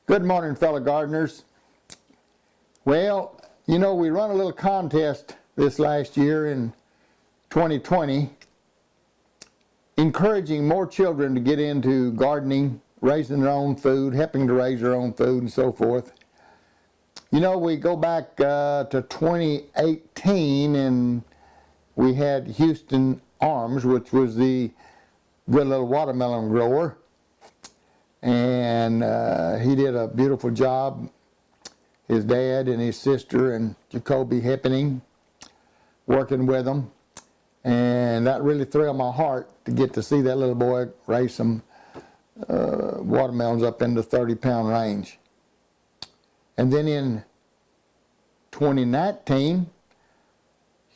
Good morning, fellow gardeners. Well, you know, we run a little contest this last year in 2020, encouraging more children to get into gardening, raising their own food, helping to raise their own food, and so forth. You know, we go back to 2018, and we had Houston Arms, which was the good little watermelon grower. And he did a beautiful job. His dad and his sister and Jacoby Heppening working with them. And that really thrilled my heart to get to see that little boy raise some watermelons up in the 30-pound range. And then in 2019,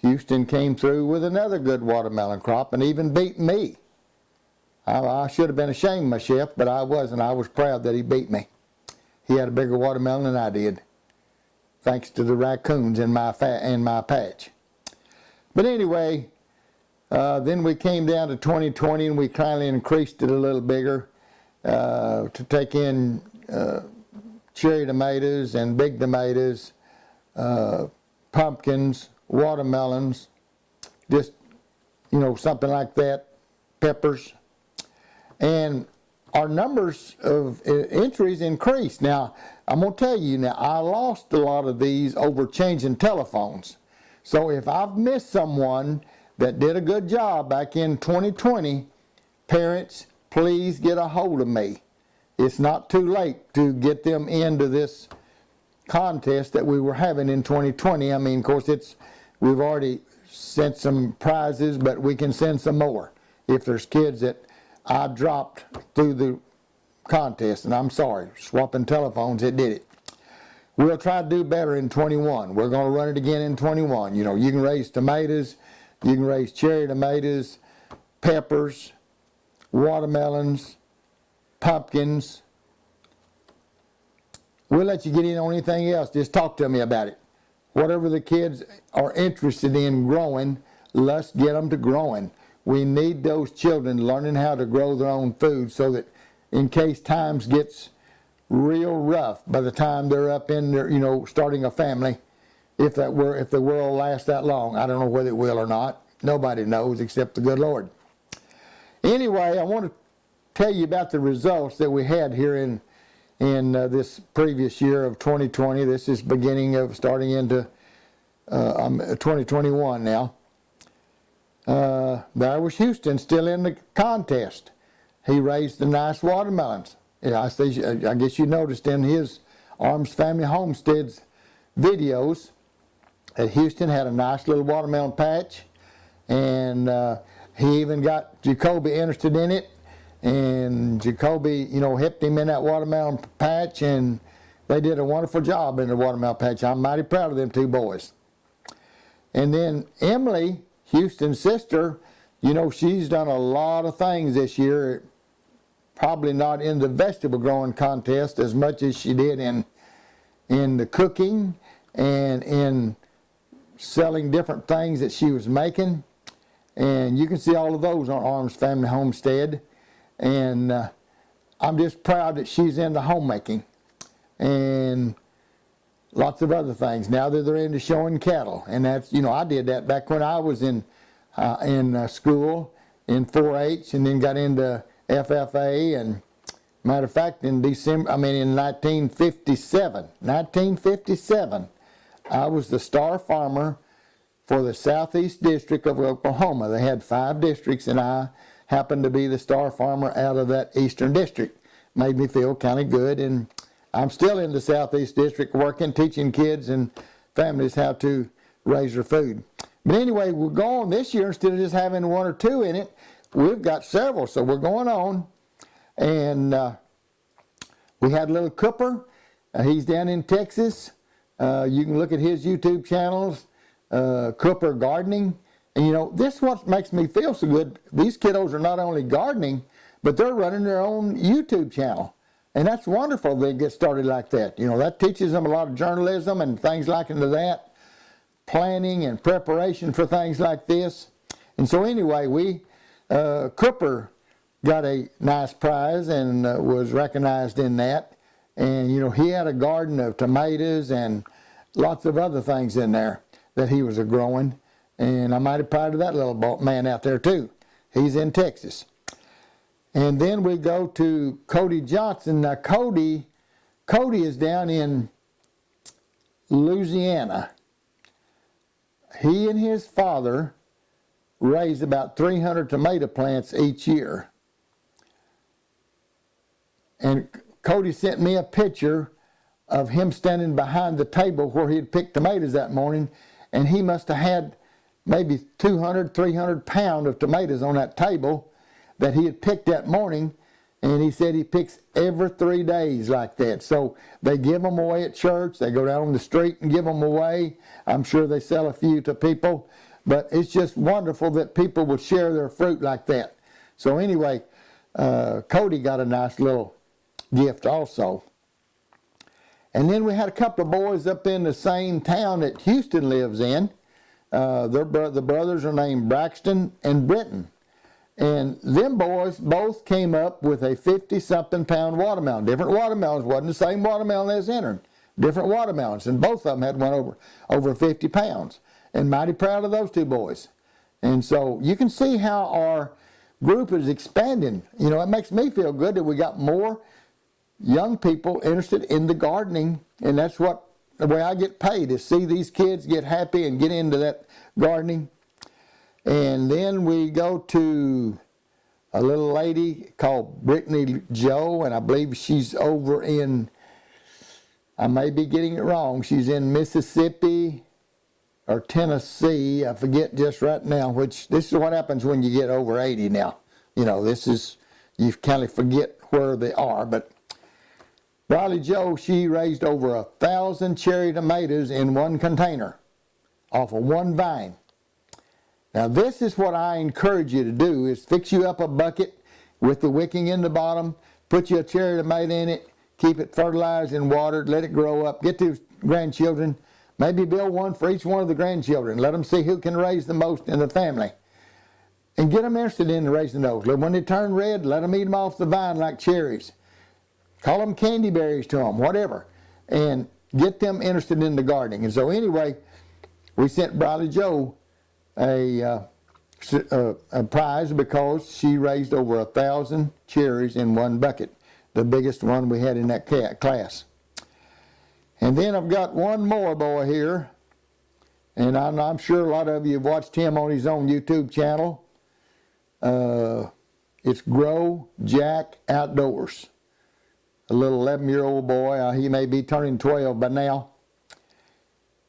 Houston came through with another good watermelon crop and even beat me. I should have been ashamed of myself, but I wasn't. I was proud that he beat me. He had a bigger watermelon than I did, thanks to the raccoons in my patch. But anyway, then we came down to 2020 and we kindly increased it a little bigger to take in cherry tomatoes and big tomatoes, pumpkins, watermelons, just, you know, something like that, peppers. And our numbers of entries increased. Now, I'm going to tell you now, I lost a lot of these over changing telephones. So if I've missed someone that did a good job back in 2020, parents, please get a hold of me. It's not too late to get them into this contest that we were having in 2020. I mean, of course, we've already sent some prizes, but we can send some more if there's kids that I dropped through the contest, and I'm sorry, swapping telephones, it did it. We'll try to do better in 21. We're going to run it again in 21. You know, you can raise tomatoes, you can raise cherry tomatoes, peppers, watermelons, pumpkins. We'll let you get in on anything else. Just talk to me about it. Whatever the kids are interested in growing, let's get them to growing. We need those children learning how to grow their own food so that in case times gets real rough by the time they're up in their, you know, starting a family, if the world lasts that long. I don't know whether it will or not. Nobody knows except the good Lord. Anyway, I want to tell you about the results that we had here in this previous year of 2020. This is beginning of starting into 2021 now. There was Houston still in the contest. He raised the nice watermelons. Yeah, I guess you noticed in his Arms Family Homesteads videos that Houston had a nice little watermelon patch, and he even got Jacoby interested in it, and Jacoby, you know, helped him in that watermelon patch, and they did a wonderful job in the watermelon patch. I'm mighty proud of them two boys. And then Emily, Houston's sister, you know, she's done a lot of things this year, probably not in the vegetable growing contest as much as she did in the cooking and in selling different things that she was making. And you can see all of those on Arms Family Homestead. And I'm just proud that she's into homemaking and lots of other things. Now that they're into showing cattle, and that's, you know, I did that back when I was in school in 4-H, and then got into FFA. And matter of fact, in 1957, I was the star farmer for the Southeast District of Oklahoma. They had 5 districts, and I happened to be the star farmer out of that Eastern District. Made me feel kind of good, and I'm still in the Southeast District working, teaching kids and families how to raise their food. But anyway, we're going this year, instead of just having 1 or 2 in it, we've got several, so we're going on. And we had little Cooper. He's down in Texas. You can look at his YouTube channels, Cooper Gardening. And you know, this is what makes me feel so good. These kiddos are not only gardening, but they're running their own YouTube channel. And that's wonderful they get started like that. You know, that teaches them a lot of journalism and things like into that, planning and preparation for things like this. And so anyway, Cooper got a nice prize and was recognized in that. And, you know, he had a garden of tomatoes and lots of other things in there that he was growing. And I'm mighty proud of that little man out there too. He's in Texas. And then we go to Cody Johnson. Now, Cody is down in Louisiana. He and his father raised about 300 tomato plants each year. And Cody sent me a picture of him standing behind the table where he had picked tomatoes that morning, and he must have had maybe 200, 300 pounds of tomatoes on that table that he had picked that morning, and he said he picks every 3 days like that. So they give them away at church, they go down on the street and give them away. I'm sure they sell a few to people, but it's just wonderful that people would share their fruit like that. So anyway, Cody got a nice little gift also. And then we had a couple of boys up in the same town that Houston lives in. The brothers are named Braxton and Britton. And them boys both came up with a 50-something pound watermelon. Different watermelons, wasn't the same watermelon they was entering. Different watermelons, and both of them had one over 50 pounds. And mighty proud of those two boys. And so you can see how our group is expanding. You know, it makes me feel good that we got more young people interested in the gardening, and that's what the way I get paid, is see these kids get happy and get into that gardening. And then we go to a little lady called Brittany Joe, and I believe she's over in, I may be getting it wrong, she's in Mississippi or Tennessee, I forget just right now, which this is what happens when you get over 80 now. You know, this is, you kind of forget where they are, but Riley Joe, she raised over 1,000 cherry tomatoes in one container off of one vine. Now this is what I encourage you to do, is fix you up a bucket with the wicking in the bottom, put you a cherry tomato in it, keep it fertilized and watered, let it grow up, get to grandchildren, maybe build one for each one of the grandchildren, let them see who can raise the most in the family. And get them interested in raising those. When they turn red, let them eat them off the vine like cherries. Call them candy berries to them, whatever. And get them interested in the gardening. And so anyway, we sent Briley Joe a prize because she raised over 1,000 cherries in one bucket, the biggest one we had in that class. And then I've got one more boy here, and I'm sure a lot of you have watched him on his own YouTube channel. It's Grow Jack Outdoors. A little 11-year-old boy, he may be turning 12 by now.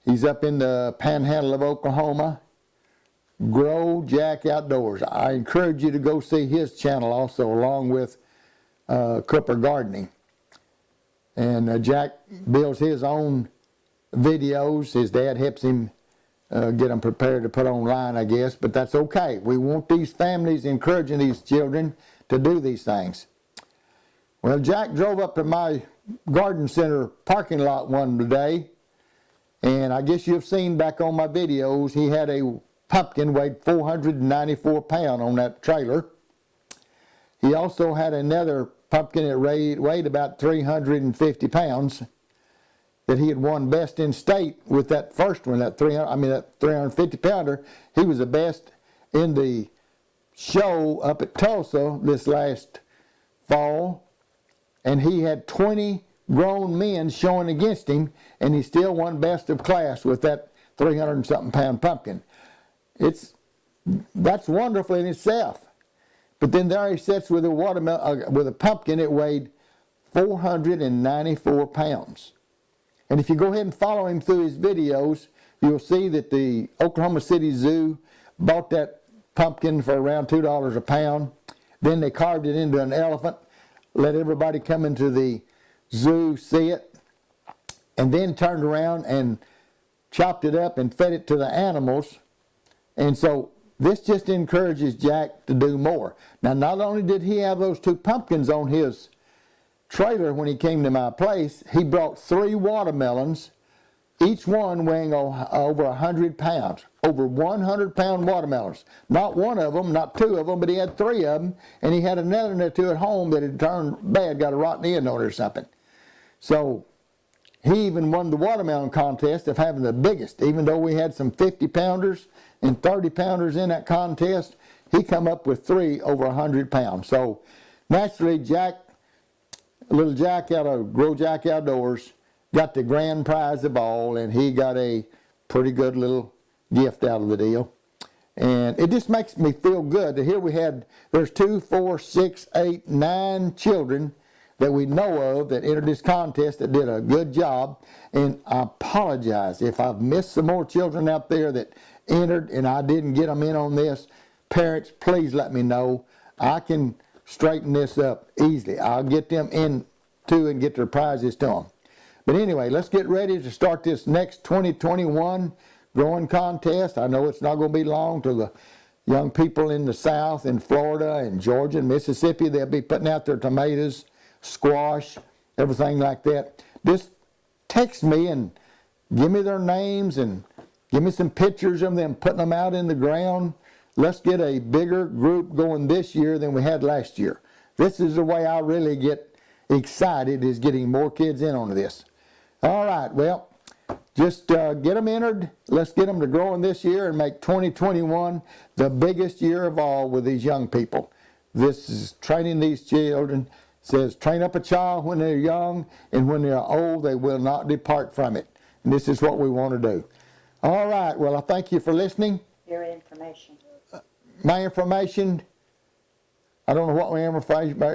He's up in the panhandle of Oklahoma. Grow Jack Outdoors. I encourage you to go see his channel also, along with Cooper Gardening. And Jack builds his own videos. His dad helps him get them prepared to put online, I guess, but that's okay. We want these families encouraging these children to do these things. Well, Jack drove up to my garden center parking lot one day, and I guess you've seen back on my videos, he had a pumpkin weighed 494 pounds on that trailer. He also had another pumpkin that weighed about 350 pounds that he had won best in state with that first one, that 350 pounder. He was the best in the show up at Tulsa this last fall, and he had 20 grown men showing against him, and he still won best of class with that 300 and something pound pumpkin. That's wonderful in itself. But then there he sits with a pumpkin that weighed 494 pounds. And if you go ahead and follow him through his videos, you'll see that the Oklahoma City Zoo bought that pumpkin for around $2 a pound. Then they carved it into an elephant, let everybody come into the zoo see it, and then turned around and chopped it up and fed it to the animals. And so this just encourages Jack to do more. Now, not only did he have those two pumpkins on his trailer when he came to my place, he brought 3 watermelons, each one weighing over 100 pounds. Over 100-pound watermelons. Not one of them, not 2 of them, but he had 3 of them, and he had another or 2 at home that had turned bad, got a rotten end on it or something. So he even won the watermelon contest of having the biggest. Even though we had some 50-pounders and 30-pounders in that contest, he come up with 3 over 100 pounds. So naturally, little Jack out of Grow Jack Outdoors got the grand prize of all, and he got a pretty good little gift out of the deal. And it just makes me feel good to hear there's 2, 4, 6, 8, 9 children that we know of that entered this contest that did a good job. And I apologize if I've missed some more children out there that entered and I didn't get them in on this. Parents, please let me know. I can straighten this up easily. I'll get them in too and get their prizes to them. But anyway, let's get ready to start this next 2021 growing contest. I know it's not going to be long till the young people in the South, in Florida and Georgia and Mississippi, they'll be putting out their tomatoes, squash, everything like that. Just text me and give me their names and give me some pictures of them putting them out in the ground. Let's get a bigger group going this year than we had last year. This is the way I really get excited, is getting more kids in on this. All right, well, just get them entered. Let's get them to growing this year and make 2021 the biggest year of all with these young people. This is training these children. It says, train up a child when they're young, and when they're old, they will not depart from it. And this is what we want to do. All right, well, I thank you for listening. Your information. My information, I don't know what my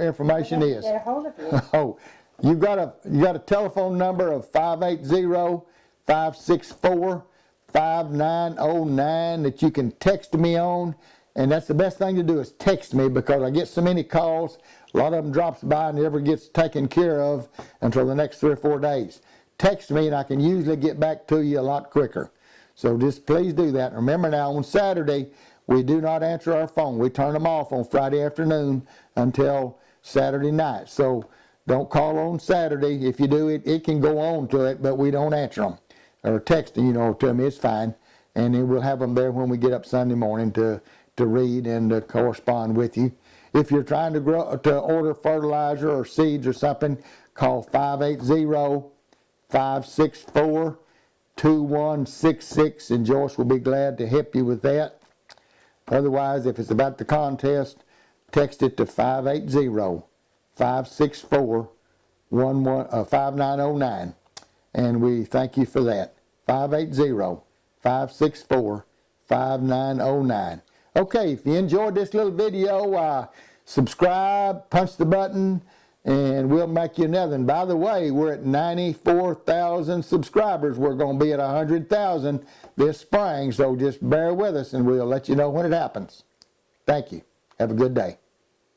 information is. Get a hold of you. Oh, you got a telephone number of 580-564-5909 that you can text me on, and that's the best thing to do is text me, because I get so many calls. A lot of them drops by and never gets taken care of until the next 3 or 4 days. Text me and I can usually get back to you a lot quicker. So just please do that. Remember now, on Saturday, we do not answer our phone. We turn them off on Friday afternoon until Saturday night. So don't call on Saturday. If you do, it can go on to it, but we don't answer them. Or texting, to me, it's fine. And then we'll have them there when we get up Sunday morning to read and to correspond with you. If you're trying to order fertilizer or seeds or something, call 580-564-2166, and Joyce will be glad to help you with that. Otherwise, if it's about the contest, text it to 580-564-5909, and we thank you for that. 580-564-5909. Okay, if you enjoyed this little video, subscribe, punch the button, and we'll make you another. And by the way, we're at 94,000 subscribers. We're going to be at 100,000 this spring, so just bear with us and we'll let you know when it happens. Thank you. Have a good day.